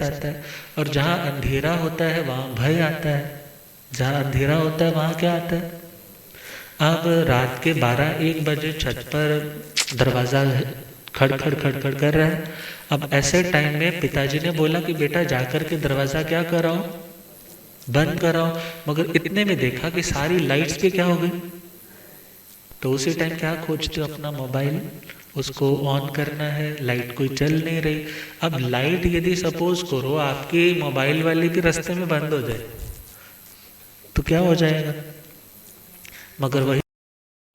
आता है, और जहाँ अंधेरा होता है वहाँ भय आता है। जहाँ अंधेरा होता है वहाँ क्या आता है? अब रात के 12-1 बजे छत पर दरवाज़ा खड़ खड़ खड़ खड़ कर रहा है। अब ऐसे टाइम में पिताजी ने बोला कि बेटा जाकर के दरवाज़ा क्या कराओ, बंद कराओ। मगर इतने में देखा कि सारी लाइट्स भी क्या हो गई। तो उसी टाइम क्या खोजते हो? अपना मोबाइल, उसको ऑन करना है, लाइट कोई चल नहीं रही। अब लाइट यदि सपोज करो आपकी मोबाइल वाली भी रास्ते में बंद हो जाए तो क्या हो जाएगा? मगर वही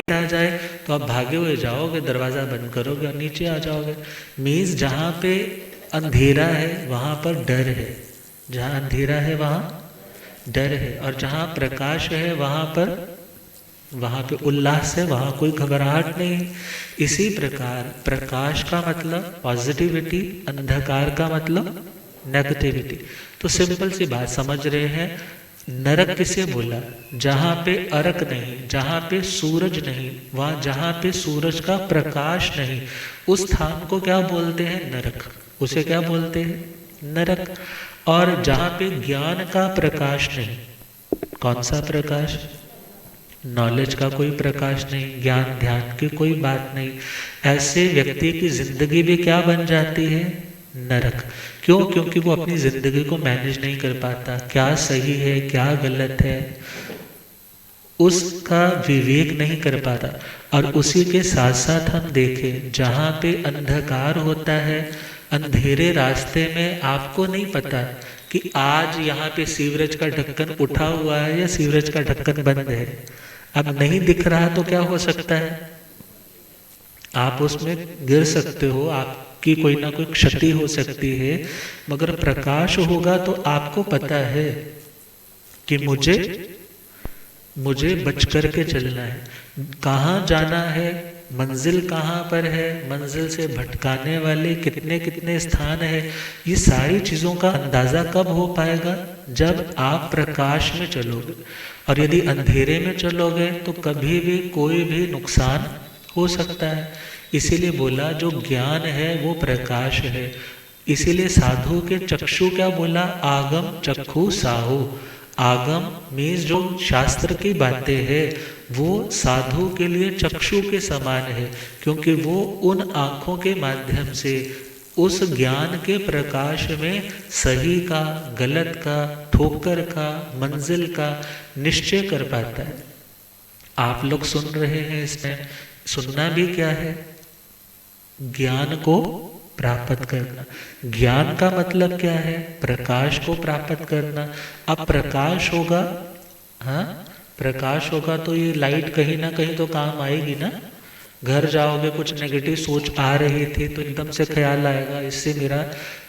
आ जाए तो आप भागे हुए जाओगे, दरवाज़ा बंद करोगे और नीचे आ जाओगे। मीन्स जहाँ पे अंधेरा है वहाँ पर डर है, जहाँ अंधेरा है वहाँ डर है, और जहाँ प्रकाश है वहाँ पे उल्लास है, वहाँ कोई घबराहट नहीं है। इसी प्रकार प्रकाश का मतलब पॉजिटिविटी, अंधकार का मतलब नेगेटिविटी। तो सिंपल सी बात समझ रहे हैं, नरक किसे बोला? जहाँ पे अर्क नहीं, जहाँ पे सूरज नहीं, वहाँ जहाँ पे सूरज का प्रकाश नहीं, उस स्थान को क्या बोलते हैं? नरक। उसे क्या बोलते हैं? नरक। और जहाँ पे ज्ञान का प्रकाश नहीं, कौन सा प्रकाश? नॉलेज का कोई प्रकाश नहीं, ज्ञान ध्यान की कोई बात नहीं, ऐसे व्यक्ति की जिंदगी भी क्या बन जाती है? नरक। क्यों? क्योंकि वो अपनी जिंदगी को मैनेज नहीं कर पाता, क्या सही है क्या गलत है उसका विवेक नहीं कर पाता। और उसी के साथ साथ हम देखें, जहाँ पे अंधकार होता है, अंधेरे रास्ते में आपको नहीं पता कि आज यहाँ पे सीवरेज का ढक्कन उठा हुआ है या सीवरेज का ढक्कन बंद है। अब नहीं दिख रहा तो क्या हो सकता है? आप उसमें गिर सकते हो, आपकी कोई ना कोई क्षति हो सकती है। मगर प्रकाश होगा तो आपको पता है कि मुझे बच करके चलना है, कहाँ जाना है, मंजिल कहाँ पर है, मंजिल से भटकाने वाले कितने कितने स्थान है। ये सारी चीज़ों का अंदाज़ा कब हो पाएगा? जब आप प्रकाश में चलोगे। और यदि अंधेरे में चलोगे तो कभी भी कोई भी नुकसान हो सकता है। इसीलिए बोला जो ज्ञान है वो प्रकाश है। इसीलिए साधु के चक्षु क्या बोला? आगम चक्षु साहु। आगम मीन्स जो शास्त्र की बातें हैं वो साधु के लिए चक्षु के समान है, क्योंकि वो उन आँखों के माध्यम से उस ज्ञान के प्रकाश में सही का, गलत का, ठोकर का, मंजिल का निश्चय कर पाता है। आप लोग सुन रहे हैं, इसमें सुनना भी क्या है? ज्ञान को प्राप्त करना। ज्ञान का मतलब क्या है? प्रकाश को प्राप्त करना। अब प्रकाश होगा, हाँ प्रकाश होगा तो ये लाइट कहीं ना कहीं तो काम आएगी ना। घर जाओगे, कुछ नेगेटिव सोच आ रही थी तो एकदम से ख्याल आएगा इससे मेरा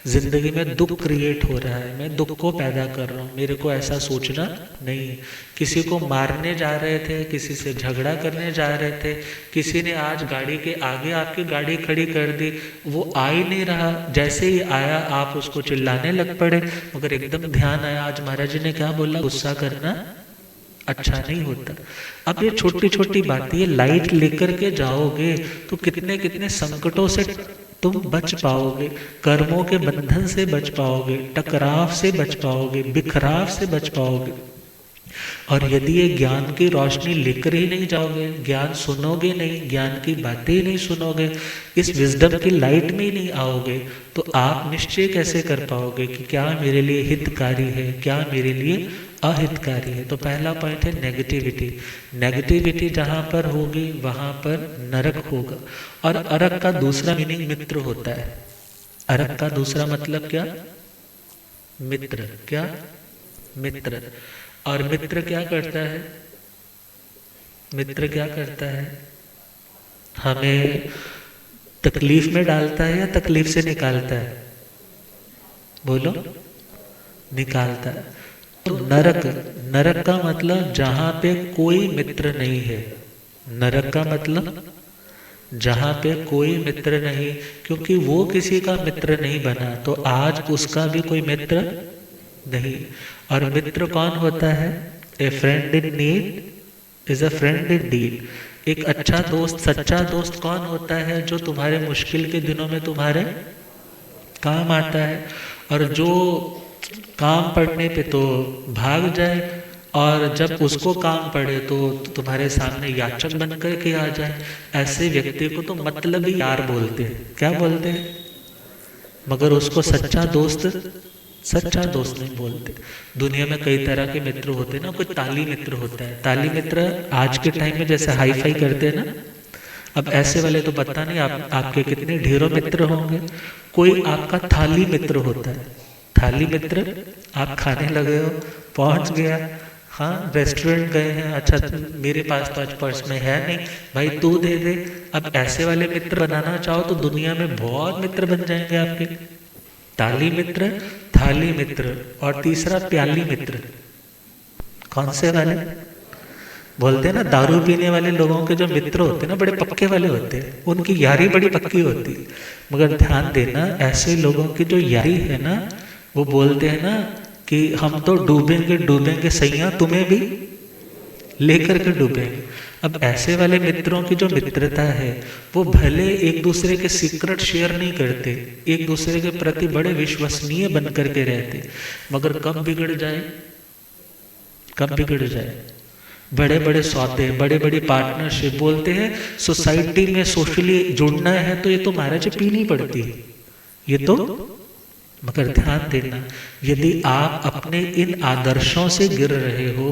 जिंदगी में दुख क्रिएट हो रहा है, मैं दुख को पैदा कर रहा हूँ, मेरे को ऐसा सोचना नहीं है। किसी को मारने जा रहे थे, किसी से झगड़ा करने जा रहे थे, किसी ने आज गाड़ी के आगे आपकी गाड़ी खड़ी कर दी, वो आ ही नहीं रहा, जैसे ही आया आप उसको चिल्लाने लग पड़े। मगर एकदम ध्यान आया आज महाराज जी ने क्या बोला, गुस्सा करना अच्छा नहीं होता। अब ये छोटी छोटी बातें, ये लाइट लेकर के जाओगे तो कितने कितने संकटों से तुम बच पाओगे, कर्मों के बंधन से बच पाओगे, टकराव से बच पाओगे, बिखराव से बच पाओगे। और यदि ये ज्ञान की रोशनी लेकर ही नहीं जाओगे, ज्ञान सुनोगे नहीं, ज्ञान की बातें ही नहीं सुनोगे, इस विजडम की लाइट में ही नहीं आओगे, तो आप निश्चय कैसे कर पाओगे कि क्या मेरे लिए हितकारी है, क्या मेरे लिए अहितकारी है। तो पहला पॉइंट है नेगेटिविटी। नेगेटिविटी जहाँ पर होगी वहाँ पर नरक होगा। और अरक का दूसरा मीनिंग मित्र होता है। अरक का दूसरा मतलब क्या? मित्र। क्या? मित्र। और मित्र क्या करता है? मित्र क्या करता है? हमें तकलीफ में डालता है या तकलीफ से निकालता है? बोलो। निकालता है। तो नरक, नरक का मतलब जहाँ पे कोई मित्र नहीं है। नरक का मतलब जहाँ पे कोई मित्र नहीं, क्योंकि वो किसी का मित्र नहीं बना तो आज उसका भी कोई मित्र नहीं। और मित्र कौन होता है? A friend in need is a friend indeed. एक अच्छा दोस्त, सच्चा दोस्त कौन होता है? जो तुम्हारे मुश्किल के दिनों में तुम्हारे काम आता है। और जो काम पड़ने पे तो भाग जाए, और जब उसको काम पड़े तो तुम्हारे सामने याचक बन कर के आ जाए। ऐसे व्यक्ति को तो मतलबी यार बोलते हैं। क्या बोलते हैं? मगर उसको सच्चा दोस्त नहीं बोलते। दुनिया में कई तरह के मित्र होते हैं ना। कोई ताली मित्र होता है। ताली मित्र आज के टाइम में जैसे हाई फाई करते हैं ना, अब ऐसे वाले तो पता नहीं आपके कितने ढेरों मित्र होंगे। कोई आपका थाली मित्र होता है। थाली मित्र, आप खाने लगे हो, पहुंच गया, हाँ रेस्टोरेंट गए हैं, अच्छा मेरे पास तो आज पर्स में है नहीं, भाई तू दे दे। अब ऐसे वाले मित्र बनाना चाहो तो दुनिया में बहुत मित्र बन जाएंगे आपके। ताली मित्र, थाली मित्र, और तीसरा प्याली मित्र। कौन से वाले? बोलते हैं ना, दारू पीने वाले लोगों के जो मित्र होते हैं ना, बड़े पक्के वाले होते हैं, उनकी यारी बड़ी पक्की होती है। मगर ध्यान देना, ऐसे लोगों की जो यारी है ना, वो बोलते हैं ना कि हम तो डूबेंगे सैया, तुम्हें भी लेकर के डूबेंगे। अब ऐसे वाले मित्रों की जो मित्रता है, वो भले एक दूसरे के सीक्रेट शेयर नहीं करते, एक दूसरे के प्रति बड़े विश्वसनीय बन करके रहते, मगर कब बिगड़ जाए, बड़े बड़े सौदे, बड़े बड़े पार्टनरशिप, बोलते हैं सोसाइटी में सोशली जुड़ना है तो ये तो महाराज पीनी पड़ती है, ये तो। मगर ध्यान देना, यदि आप अपने इन आदर्शों से गिर रहे हो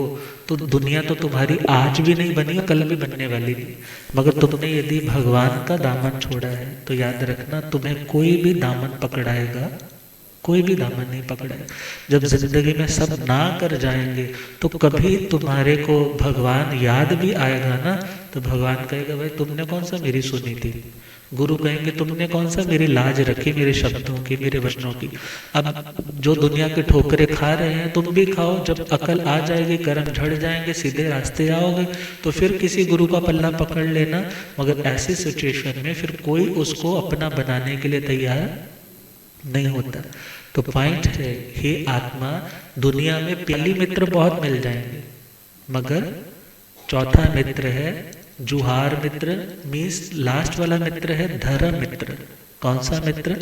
तो दुनिया तो तुम्हारी आज भी नहीं बनी और कल भी बनने वाली नहीं। मगर तुमने यदि भगवान का दामन छोड़ा है तो याद रखना, तुम्हें कोई भी दामन पकड़ाएगा, कोई भी दामन नहीं पकड़ाएगा। जब जिंदगी में सब ना कर जाएंगे तो कभी तुम्हारे को भगवान याद भी आएगा ना, तो भगवान कहेगा भाई तुमने कौन सा मेरी सुनी थी। गुरु कहेंगे तुमने कौन सा मेरी लाज रखी, मेरे शब्दों की, मेरे वचनों की। अब जो दुनिया के ठोकरे खा रहे हैं तुम भी खाओ, जब अकल आ जाएगी, कर्म झड़ जाएंगे, सीधे रास्ते आओगे तो फिर किसी गुरु का पल्ला पकड़ लेना। मगर ऐसी सिचुएशन में फिर कोई उसको अपना बनाने के लिए तैयार नहीं होता। तो पॉइंट है, हे आत्मा, दुनिया में प्याली मित्र बहुत मिल जाएंगे, मगर चौथा मित्र है जुहार मित्र, मीन्स लास्ट वाला मित्र है धर्म मित्र। कौन सा मित्र?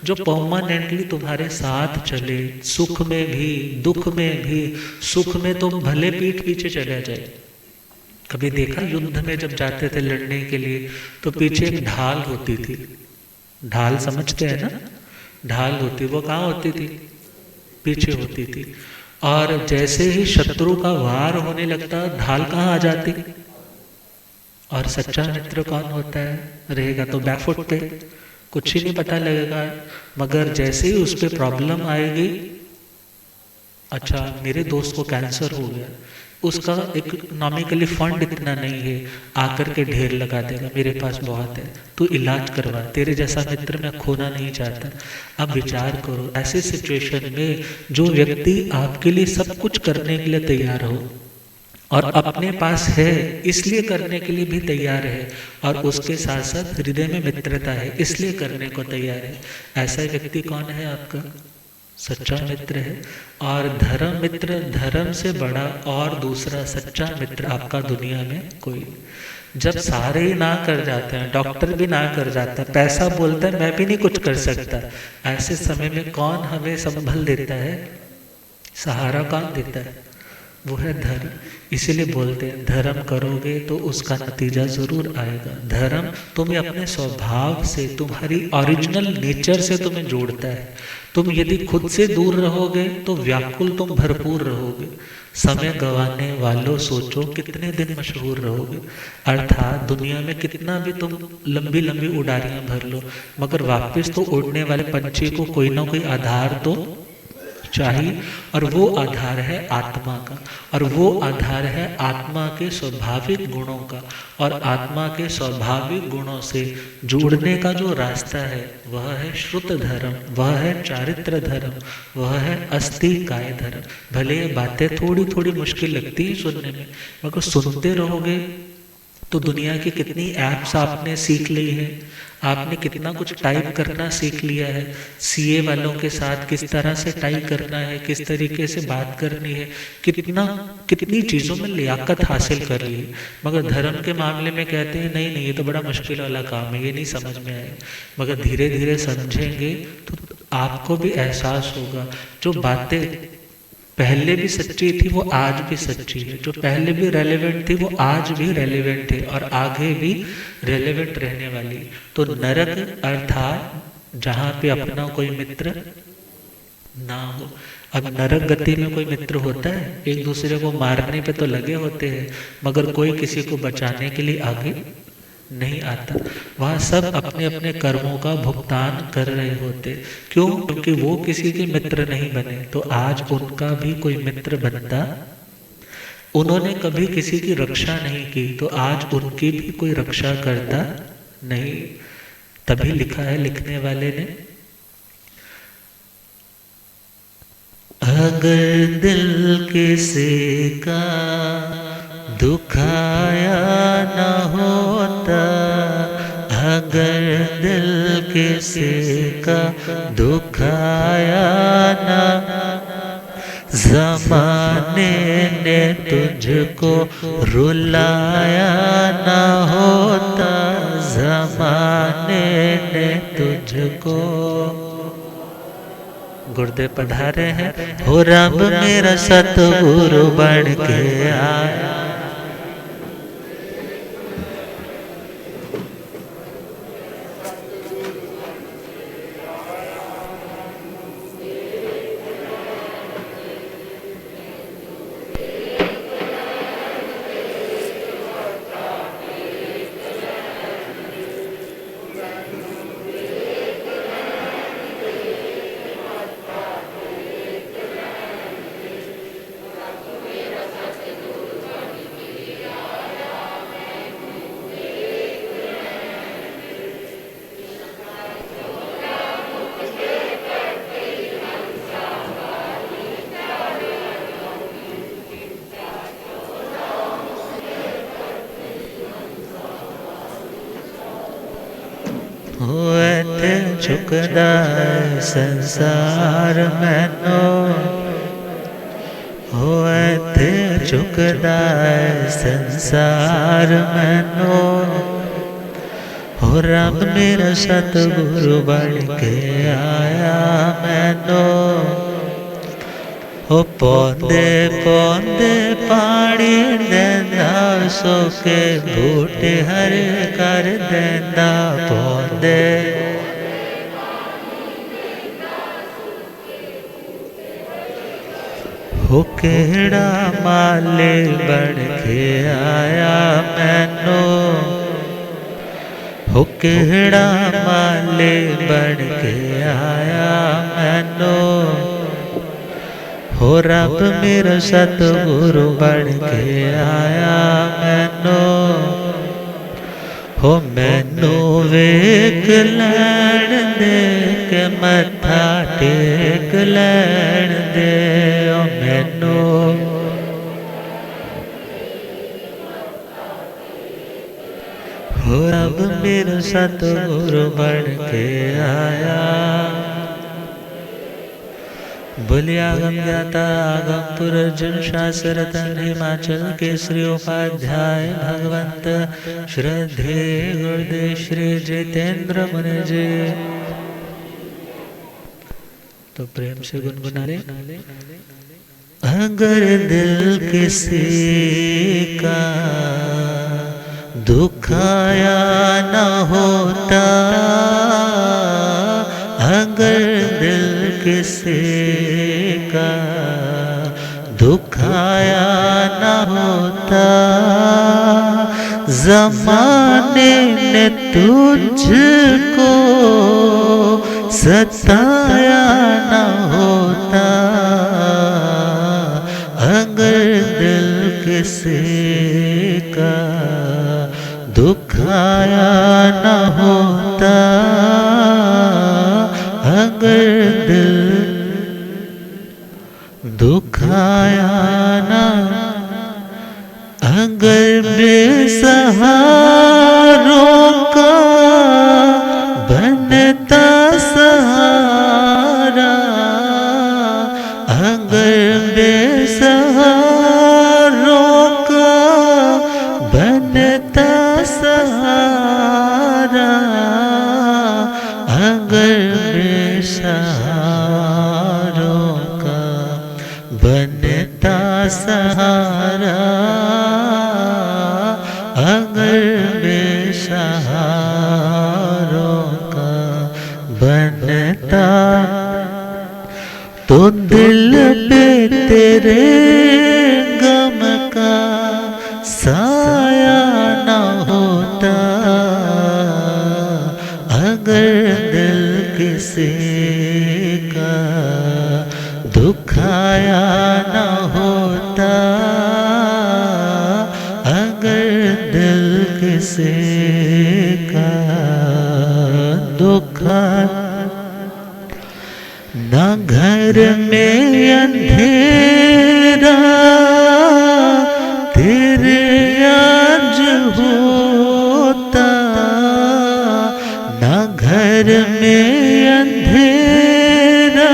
जो परमानेंटली तुम्हारे साथ चले, सुख में भी दुख में भी। सुख में तुम भले पीठ पीछे चले जाए। कभी देखा युद्ध में जब जाते थे लड़ने के लिए तो पीछे एक ढाल होती थी। ढाल समझते हैं ना? ढाल होती, वो कहाँ होती थी? पीछे होती थी। और जैसे ही शत्रु का वार होने लगता, ढाल कहाँ आ जाती? और सच्चा मित्र कौन होता है? रहेगा तो बैकफुट पे, कुछ ही नहीं पता लगेगा। मगर जैसे ही उस पर प्रॉब्लम आएगी, अच्छा मेरे दोस्त को कैंसर हो गया, उसका इकोनॉमिकली फंड इतना नहीं है, आकर के ढेर लगा देगा, मेरे पास बहुत है, तू इलाज करवा। तेरे जैसा मित्र मैं खोना नहीं चाहता। अब विचार करो, ऐसे सिचुएशन में जो व्यक्ति आपके लिए सब कुछ करने के लिए तैयार हो और अपने पास है इसलिए करने के लिए भी तैयार है, और उसके साथ साथ हृदय में मित्रता है इसलिए करने को तैयार है, ऐसा व्यक्ति कौन है? आपका सच्चा मित्र है। और धर्म मित्र, धर्म से बड़ा और दूसरा सच्चा मित्र आपका दुनिया में कोई। जब सारे ही ना कर जाते हैं, डॉक्टर भी ना कर जाता है, पैसा बोलता है मैं भी नहीं कुछ कर सकता, ऐसे समय में कौन हमें संभल देता है? सहारा कौन देता है? वो है धर्म। इसीलिए बोलते हैं धर्म करोगे तो उसका नतीजा जरूर आएगा। धर्म तुम्हें अपने स्वभाव से, तुम्हारी ओरिजिनल नेचर से तुम्हें जोड़ता है। तुम यदि खुद से दूर रहोगे तो व्याकुल तुम भरपूर रहोगे। समय गंवाने वालों सोचो कितने दिन मशहूर रहोगे। अर्थात दुनिया में कितना भी तुम लंबी लंबी उड़ारियां भर लो, मगर वापस तो उड़ने वाले पंछी को कोई ना कोई आधार तो चाहिए, और वो आधार है आत्मा का, और वो आधार है आत्मा के स्वाभाविक गुणों का। और आत्मा के स्वाभाविक गुणों से जुड़ने का जो रास्ता है वह है श्रुत धर्म, वह है चारित्र धर्म, वह है अस्थि काय धर्म। भले ये बातें थोड़ी थोड़ी मुश्किल लगती है सुनने में, मगर सुनते रहोगे तो दुनिया की कितनी ऐप्स आपने सीख ली है, आपने कितना कुछ टाइप करना सीख लिया है। सीए वालों के साथ किस तरह से टाइप करना है, किस तरीके से बात करनी है, कितनी चीज़ों में लियाकत हासिल कर ली है। मगर धर्म के मामले में कहते हैं नहीं ये तो बड़ा मुश्किल वाला काम है, ये नहीं समझ में आएगा। मगर धीरे धीरे समझेंगे तो आपको भी एहसास होगा जो बातें पहले भी सच्ची थी वो आज भी सच्ची है, जो पहले भी रेलेवेंट थी वो आज भी रेलेवेंट है और आगे भी रेलेवेंट रहने वाली। तो नरक अर्थात जहाँ पे अपना कोई मित्र ना हो। अब नरक गति में कोई मित्र होता है? एक दूसरे को मारने पे तो लगे होते हैं, मगर कोई किसी को बचाने के लिए आगे नहीं आता। वहाँ सब अपने अपने कर्मों का भुगतान कर रहे होते। क्यों? क्योंकि वो किसी के मित्र नहीं बने, तो आज उनका भी कोई मित्र बनता। उन्होंने कभी किसी की रक्षा नहीं की, तो आज उनकी भी कोई रक्षा करता नहीं। तभी लिखा है लिखने वाले ने, अगर दिल किसी का दुखाया न होता, अगर दिल किसी का दुखाया न, ज़माने ने तुझको रुलाया न होता, ज़माने ने तुझको। गुरुदेव पधारे हैं, हो रब मेरा सतगुरु बन के आया। होते झुकदा संसार मैनो, होते झुकदा संसार मैनो, हो रब मेरा सतगुरु बन के आया मैनो। हो पौंदे पौंदे पानी देंदा, सोके बूटे हर कर देंदा पौंदे। हो केड़ा माले बन के आया मैनो, हो केड़ा माले बन के आया मैनो। हो रब मेरा सतगुरु बन के आया मैनो। हो मैनू वेख लैण दे के मत्था टेक लैण दे, ओ मैनू हो रब मेरा सतगुरु बन के आया। बोलिया आगम ज्ञाता आगम पुरर्जन शास्त्ररतन हिमाचल केसरी उपाध्याय भगवंत श्रद्धे गुरुदेव श्री जितेंद्र मुनि जी। तो प्रेम से गुनगुना ले, अगर दिल किसी का दुखाया न होता, अगर दिल किसी का दुखाया न होता, ज़माने ने तुझको सताया न होता, अगर दिल किसी का दुखाया न होता, अगर दिल दुखाया न, अगर बेसहारों का बनता सहारा, अगर बेसहारों का बनता सहारा, अगर बेसहारा बनता सहारा अगर बेसहारों का बनता, तो दिल पे तेरे गम का साया न होता, अगर दिल किसी का दुखाया न होता, अगर दिल किसी का दुखा। न घर में अंधेरा तेरे आज होता, न घर में अंधेरा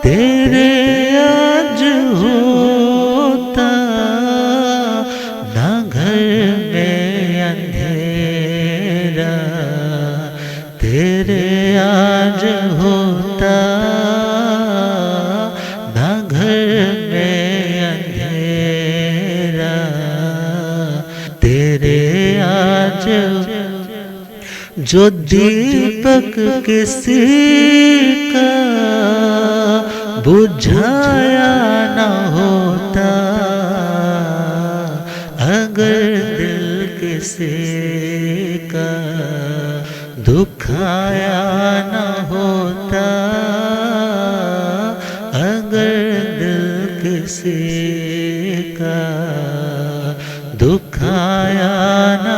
तेरे आज होता, न घर में अंधेरा तेरे आज होता, न घर में अंधेरा तेरे आज। जो दीपक किसी का बुझाया न होता, अगर दिल किसी का दुखाया न होता, अगर दिल किसी का दुखाया न।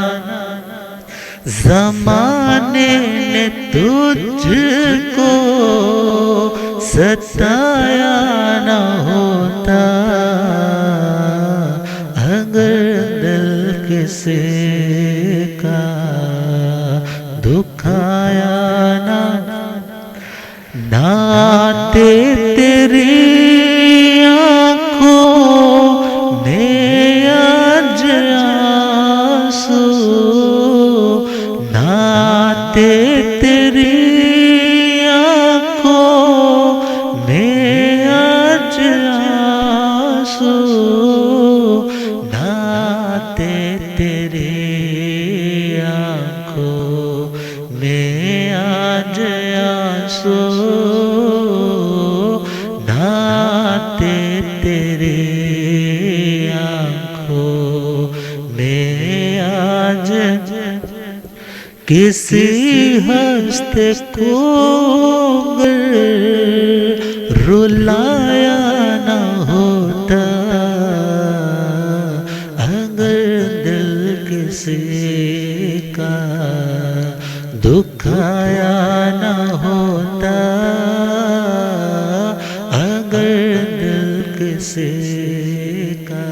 ज़माने ने तुझको सताया न होता, अगर दिल किसी का दुखाया न। नाते तेरी आँखों में आज आंसू, नाते तेरी आँखों में आज आंसू, नाते तेरी आँखों में आज आंसू, नाते तेरी आँखों में आज। किसी हस्ते को रुलाया न होता, अगर दिल किसी का दुखाया न होता, अगर दिल किसी का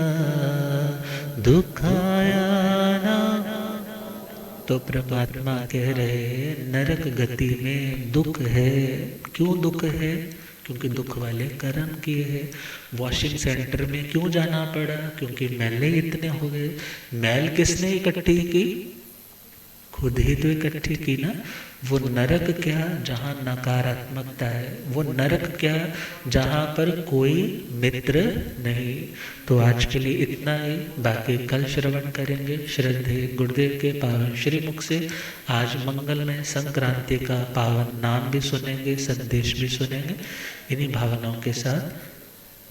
दुखाया न। तो परमात्मा कह रहे नरक गति में दुख है। क्यों दुख है? क्योंकि दुख वाले कर्म किए हैं। वॉशिंग सेंटर में क्यों जाना पड़ा? क्योंकि मैले इतने हो गए। मैल किसने इकट्ठी की? खुद ही तो इकट्ठी की ना। वो नरक क्या जहाँ नकारात्मकता है, वो नरक क्या जहाँ पर कोई मित्र नहीं। तो आज के लिए इतना ही, बाकी कल श्रवण करेंगे श्रद्धे गुरुदेव के पावन श्रीमुख से। आज मंगल में संक्रांति का पावन नाम भी सुनेंगे, संदेश भी सुनेंगे इन्हीं भावनाओं के साथ।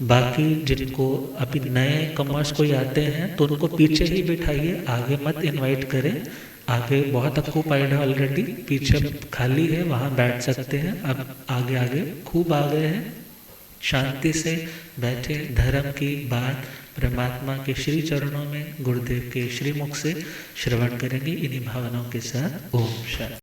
बाकी जिनको अभी नए कॉमर्स कोई आते हैं तो उनको पीछे ही बिठाइए, आगे मत इनवाइट करें। आगे बहुत ऑक्यूपाइड है ऑलरेडी, पीछे खाली है, वहाँ बैठ सकते हैं। अब आगे आगे खूब आ गए हैं, शांति से बैठे धर्म की बात परमात्मा के श्री चरणों में गुरुदेव के श्रीमुख से श्रवण करेंगे इन्हीं भावनाओं के साथ। ओम शांति।